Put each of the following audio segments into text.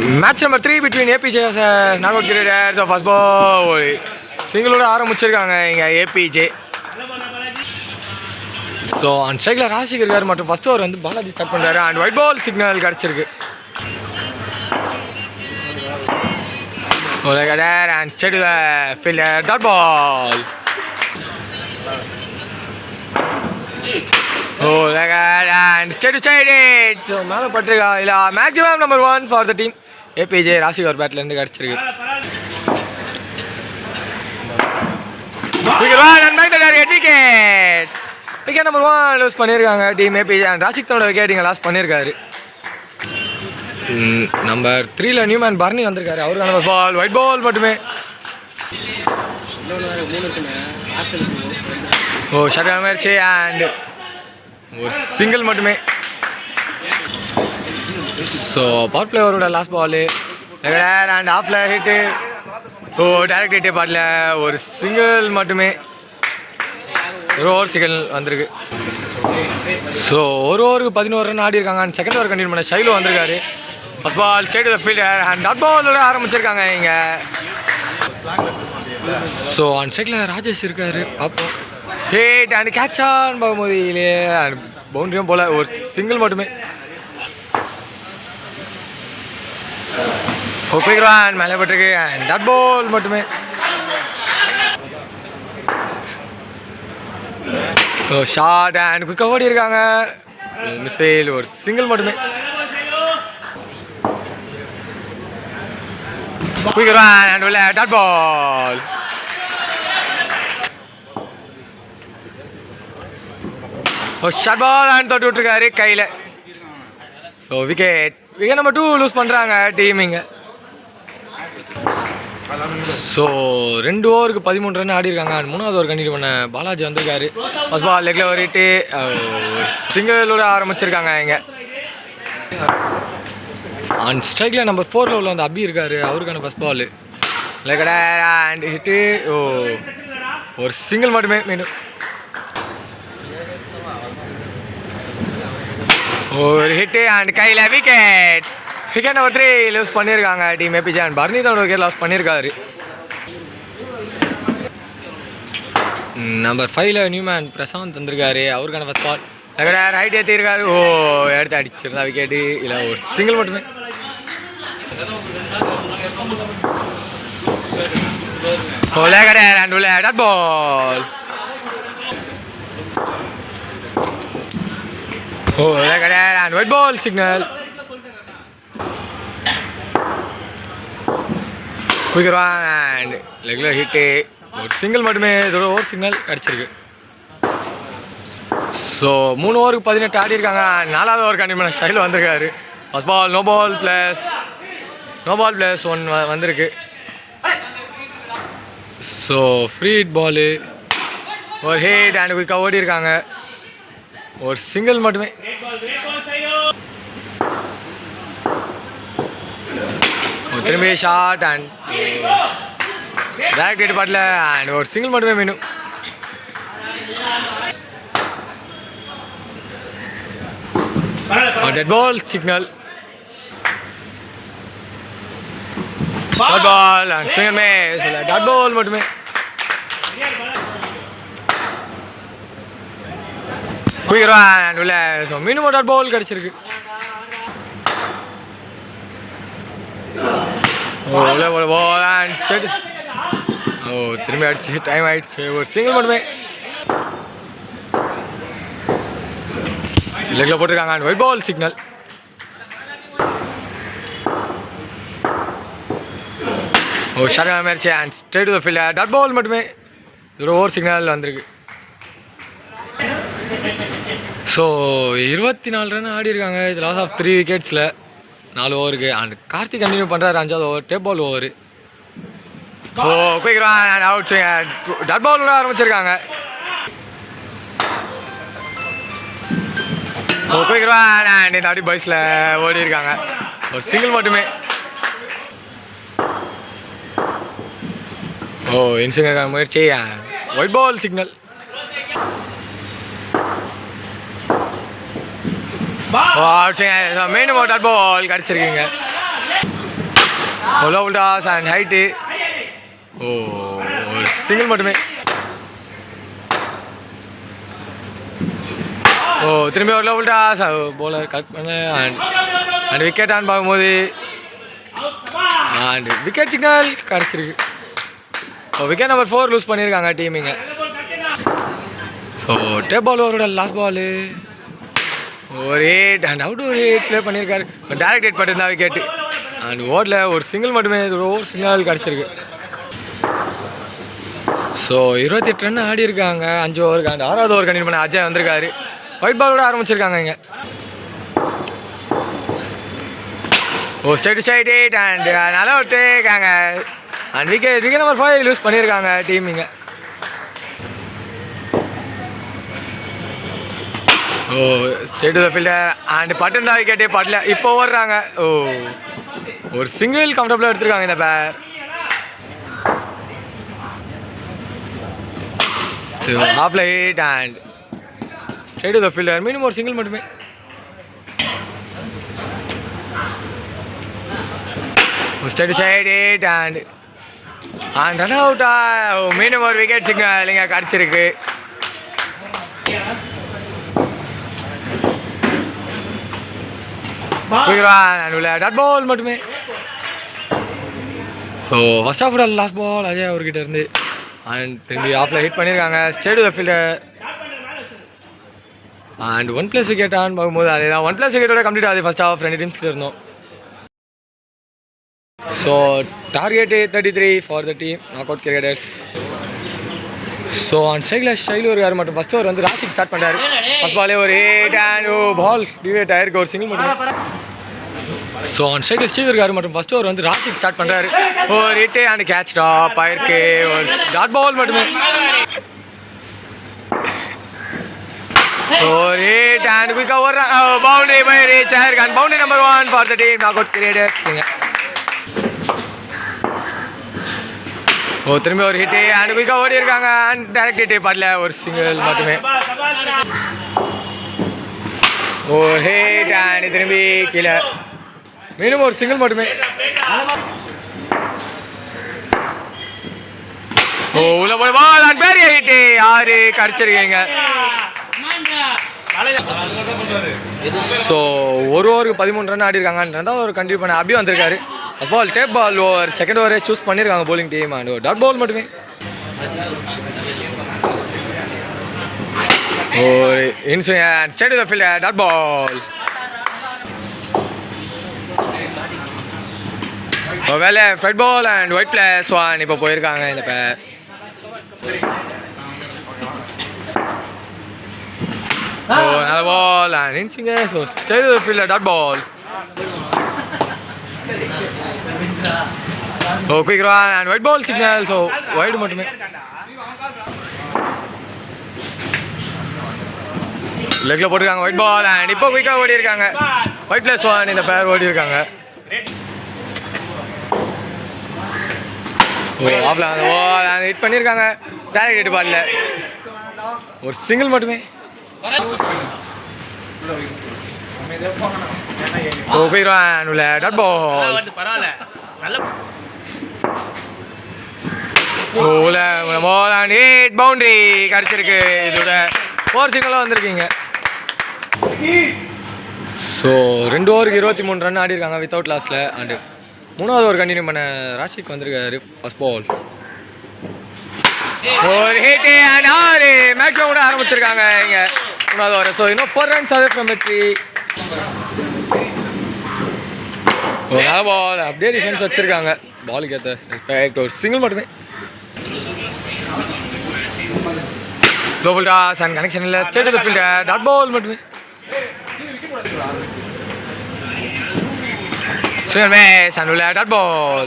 Match number 3 between APJ vs Nagot Graders of first ball. Single ஆரம்பிச்சிருக்காங்க இங்க APJ. So on strike Rasik இருக்காரு மற்றும் first over வந்து Balaji start பண்றாரு and white ball signal கிடைச்சிருக்கு. Olagader and straight to the fielder dot ball. Olagader and straight to side it. So மேல பட்டிருக்கா இல்ல maximum number 1 for the team. APJ Rasik ஒரு பேட்ல இருந்து கிடைச்சிருக்கு. We can and make the target wicket. Wicket number 1 lose பண்ணிருக்காங்க team APJ and Rasik தன்னோட wicket இங்க loss பண்ணிருக்காரு. Number 3 ல நியூமேன் பர்னி வந்திருக்காரு. அவருக்கான பால் ஒயிட் பால் மட்டுமே. ஓ ஷாட் முயற்சி and ஒரு சிங்கிள் மட்டுமே. ஸோ பவர் பிளேயரோட லாஸ்ட் பால் and ஆஃப்ல ஹிட்டு. ஓ டைரக்ட் ஹிட்டு பாட்டில் ஒரு சிங்கிள் மட்டுமே. ஒரு ஓவர் சிங்கிள் வந்திருக்கு. ஸோ ஒரு ஓவருக்கு 11 ரன் ஆடி இருக்காங்க அண்ட் செகண்ட் ஓவர் கண்டினியூ பண்ண ஷைலோ வந்திருக்காரு. First ball straight to the fielder and dot பாலோட ஆரம்பிச்சிருக்காங்க இங்கே. ஸோ ஆன் ஸ்ட்ரைக்கில் ராஜேஷ் இருக்காரு. பார்ப்போம் ஹிட் அண்ட் கேட்ச் ஆன் பார்க்கும்போது இல்லையே பவுண்டரியும் போல் ஒரு சிங்கிள் மட்டுமே. ஒப்பிக்கிறான் மேலே பட்டிருக்கு அண்ட் டாட் பால் மட்டுமே. ஸோ ஷார்ட் அண்ட் குயிக்காக ஓடி இருக்காங்க. மிஸ் ஃபெயில் ஒரு சிங்கிள் மட்டுமே. குயிக்கிறான் அண்ட் உள்ள dot ball. Short ball and தொட்டு விட்டுருக்காரு கையில். ஸோ விக்கெட் நம்பர் 2 லூஸ் பண்ணுறாங்க டீம் இங்கே. ஸோ 2 ஓவருக்கு 13 ரன் ஆடி இருக்காங்க அண்ட் 3வது ஓவர் கண்டினியூ பண்ண பாலாஜி வந்திருக்காரு. ஃபர்ஸ்ட் பால் லெக்கில் ஒரு ஹிட்டு சிங்கிளோட ஆரம்பிச்சிருக்காங்க இங்கே. அண்ட் ஸ்ட்ரைக்கில் நம்பர் 4 உள்ள அந்த அபி இருக்காரு. அவருக்கான ஃபர்ஸ்ட் பால் லெக்கட அண்ட் ஹிட்டு. ஓ ஒரு சிங்கிள் மட்டுமே மீண்டும். ஒரு ஹிட்டு அண்ட் கையில் விக்கெட். விக்கெட் நம்பர் 3 லூஸ் பண்ணியிருக்காங்க டீம் APJ அண்ட் பர்னி தான் விக்கெட் லாஸ் பண்ணியிருக்காரு. நம்பர் 5 ல நியூமேன் பிரசாந்த் வந்திருக்காரு. அவருக்கான ஃபர்ஸ்ட் பால் லெக்கட ரைட் ஏற்றிருக்காரு. ஓ எடுத்து அடிச்சிருந்தா விக்கெட்டு இல்லை ஒரு சிங்கிள் மட்டுமே. ஓ லெக்கட அண்ட் உள்ள டாட் பால். ஓ லெக்கட அண்ட் ஒயிட் பால் சிக்னல். குயிக்கிறான் அண்ட் லெக்கில் ஹிட்டு ஒரு சிங்கிள் மட்டுமே. இதோட ஓவர் சிக்னல் கிடச்சிருக்கு. ஸோ 3 ஓவருக்கு 18 ஆடி இருக்காங்க. 4வது ஓவர் கண்டிப்பாக ஸ்டைல் வந்திருக்காரு. First ball no ball plus 1 வந்திருக்கு. ஸோ ஃப்ரீ ஹிட் பாலு ஒரு ஹிட் அண்ட் குயிக்காக ஓடி இருக்காங்க. ஒரு சிங்கிள் மட்டுமே. திரும்பி ஷார்ட் அண்ட் டைரக்ட் ஹிட் பாட்டில் அண்ட் ஒரு சிங்கிள் மட்டுமே மீண்டும். Dead ball signal. Dot ball and சிங்கமே டாட் பால் மட்டுமே. குயிக்கிறான் அண்ட் உள்ள ஸோ மீண்டும் டாட் பால் கிடச்சிருக்கு. Ball and straight. ஓ திரும்பி அடிச்சு டைம் ஆயிடுச்சு. ஒரு சிங்கிள் மட்டுமே. லெக்கில் போட்டிருக்காங்க அண்ட் ஒயிட் பால் சிக்னல். ஓ ஷார்ட் முயற்சி and straight to the fielder dot ball மட்டுமே. ஒரு ஓவர் சிக்னல் வந்திருக்கு. ஸோ 24 ரன் ஆடி இருக்காங்க. இது லாஸ் ஆஃப் 3 விக்கெட்ஸில் 4 ஓவருக்கு அண்ட் கார்த்திக் கண்டினியூ பண்ணுறாரு 5வது over tape ball over. So குயிக்கிறான் அண்ட் அவுட் டாட் பாலோட ஆரம்பிச்சிருக்காங்க. ஓ குயிக்கிறான் அண்ட் இந்த அடி பைஸில் ஓடி இருக்காங்க. ஒரு சிங்கிள் மட்டுமே. ஓ இன்சிங்க முயற்சி ஒயிட் பால் சிக்னல். மீண்டும் ஒரு டாட் பால் கிடச்சிருக்கீங்க. Low toss and hit. ஓ ஒரு சிங்கிள் மட்டுமே. ஓ திரும்பி ஒரு லோ டாஸ் போலர் கட் பண்ண அண்ட் விக்கெட் ஆன் பார்க்கும்போது அண்ட் விக்கெட் சிக்னல் கிடச்சிருக்கு. ஸோ விக்கெட் நம்பர் 4 லூஸ் பண்ணியிருக்காங்க டீமிங்க. ஸோ டேப் பால் ஓவரோட லாஸ்ட் பாலு ஒரு 8 அண்ட் அவுட் ஒரு 8 ப்ளே பண்ணியிருக்காரு. டேரக்ட் ஹிட் பண்ணியிருந்தா விக்கெட்டு அண்ட் ஓவரில் ஒரு சிங்கிள் மட்டுமே ஓவர் சிக்னல் கிடச்சிருக்கு. ஸோ 28 ரன் ஆடி இருக்காங்க 5 ஓவருக்கு. அண்ட் 6வது ஓவர் கண்டினியூ பண்ண அஜய் வந்திருக்காரு. ஒயிட் பாலோட ஆரம்பிச்சிருக்காங்க இங்கே. ஓ ஸ்ட்ரைட் சைட் 8 அண்ட் நல்லா விட்டுருக்காங்க அண்ட் விக்கெட் நம்பர் 5 லூஸ் பண்ணியிருக்காங்க டீமிங்க. ஓ straight to the fielder and பட்டன் தான் விக்கெட்டே படல. இப்போ ஓடுறாங்க. ஓ ஒரு சிங்கிள் கம்ஃபர்டபுளாக எடுத்துருக்காங்க இந்த பேர். ஆஃப்ல 8 and straight to the fielder மீண்டும் ஒரு சிங்கிள் மட்டுமே. ஸ்ட்ரைட் சைட் 8 அண்ட் ரன் அவுட்டா. மீண்டும் ஒரு விக்கெட் சிக்னல் இங்கே கிடச்சிருக்கு. டாட் பால் மட்டுமே. So first half last ball Ajay அவர்கிட்ட இருந்து அண்ட் திரும்பி ஆஃபில் ஹிட் பண்ணியிருக்காங்க. Straight to the fielder and 1+ wicket on பார்க்கும்போது அதே தான் 1+ விக்கெட்டோட கம்ப்ளீட் ஆகுது ஃபர்ஸ்ட் ஆஃப். 2 டீம்ஸ்ல இருந்தோம். So target 33 for the team knock out cricketers. So on சைடில் ஷைலு இருக்கார் மட்டும் ஃபஸ்ட் ஓவர் வந்து ராசிக் ஸ்டார்ட் பண்ணுறாரு. ஃபஸ்ட் பாலே ஒரு 8 அண்ட் பால் டிவேட் ஆயிருக்கு ஒரு சிங்கிள் மட்டும். ஸோ ஆன் சைடில் ஸ்டீவ் இருக்கார் மட்டும் ஃபஸ்ட் ஓவர் வந்து ராசிக் ஸ்டார்ட் பண்ணுறாரு. ஒரு 8 அண்ட் கேட்ச் டாப் ஆயிருக்கு ஒரு டாட் பால் மட்டுமே. ஒரு 8 அண்ட் குயிக்காக ஓடுறாங்க. பவுண்டரி பை ரீச் ஆயிருக்கு and boundary number 1 for the team knock out cricketers. ஓ திரும்பி ஒரு ஹிட்டு அண்ட் குயிக்காக ஓடி இருக்காங்க அண்ட் டேரக்ட் ஹிட்டு படல ஒரு சிங்கிள் மட்டுமே. ஓ ஹிட் அண்ட் திரும்பி கீழே மீண்டும் ஒரு சிங்கிள் மட்டுமே. ஓ உள்ள போய் பால் அண்ட் பெரிய ஹிட்டு 6 கடிச்சிருக்கீங்க. ஸோ ஒரு ஓவருக்கு 13 ரன் ஆடி இருக்காங்க. 2வது ஓவர் கண்டினியூ பண்ண அபி வந்திருக்காரு. Ball tape ball over second ஓவரே சூஸ் பண்ணியிருக்காங்க போலிங் டீம் அண்ட் ஒரு டாட் பால் மட்டுமே. ஒரு inswing straight to the fielder dot ball. வேலை ஃபைட் பால் அண்ட் ஒயிட் +1 இப்போ போயிருக்காங்க இந்த பேர். ஓ நல்ல ball and inswing straight to the fielder dot ball. ஓ quick run and white ball signal. So white மட்டுமே. லெக்கில் போட்டிருக்காங்க ஒயிட் பால் அண்ட் இப்போ குயிக்காக ஓடி இருக்காங்க ஒயிட் +1 இந்த பேர் ஓடி இருக்காங்க. ஓ ஆஃப்ல அந்த பால் அண்ட் ஹிட் பண்ணியிருக்காங்க டேரக்ட் ஹிட் பால்ல ஒரு சிங்கிள் மட்டுமே. ஓ குயிக் ரன் உள்ள dot ball. Ball and 8 boundary கிடச்சிருக்கு. இதோட 4 சிங்கிளாக வந்திருக்கீங்க. ஸோ 2 ஓவருக்கு 23 ரன் ஆடி இருக்காங்க வித்தவுட் லாஸில். அண்டு 3வது ஓவர் கண்டினியூ பண்ண ராஷிக் வந்திருக்காரு. ஃபர்ஸ்ட் பால் ஒரு ஹிட்டு அண்ட் 6 மேட்ச் கூட ஆரம்பிச்சிருக்காங்க இங்கே 3வது ஓவர். ஸோ இன்னும் 4 runs away from victory. நல்ல பால் அப்படியே டிஃபென்ஸ் வச்சுருக்காங்க. பாலுக்கு ஏற்ற ரெஸ்பெக்ட் ஒரு சிங்கிள் மட்டுமே. global toss and connection இல்லை straight to the fielder dot ball மட்டுமே. swing and miss and உள்ள dot ball.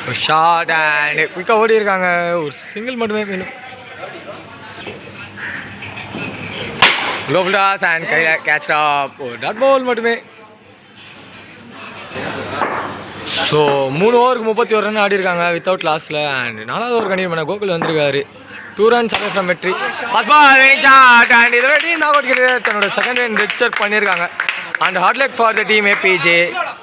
ஒரு ஷாட் அண்ட் குயிக்காக ஓடி இருக்காங்க ஒரு சிங்கிள் மட்டுமே வேணும். global toss and கையில் கேட்ச் டாப் ஒரு டாட் பால் மட்டுமே. ஸோ 3 ஓவருக்கு 31 ரன் ஆடி இருக்காங்க வித்தவுட் லாஸில். அண்ட் 4வது ஓவர் கண்டினியூ பண்ண கோகுல் வந்திருக்காரு. 2 runs away from victory. First ball winning shot and இதோட டீம் நாக் அவுட் கிரிக்கெட்டர்ஸ் தன்னோட செகண்ட் ரன் ரெஜிஸ்டர் பண்ணியிருக்காங்க. And hard luck for the team APJ.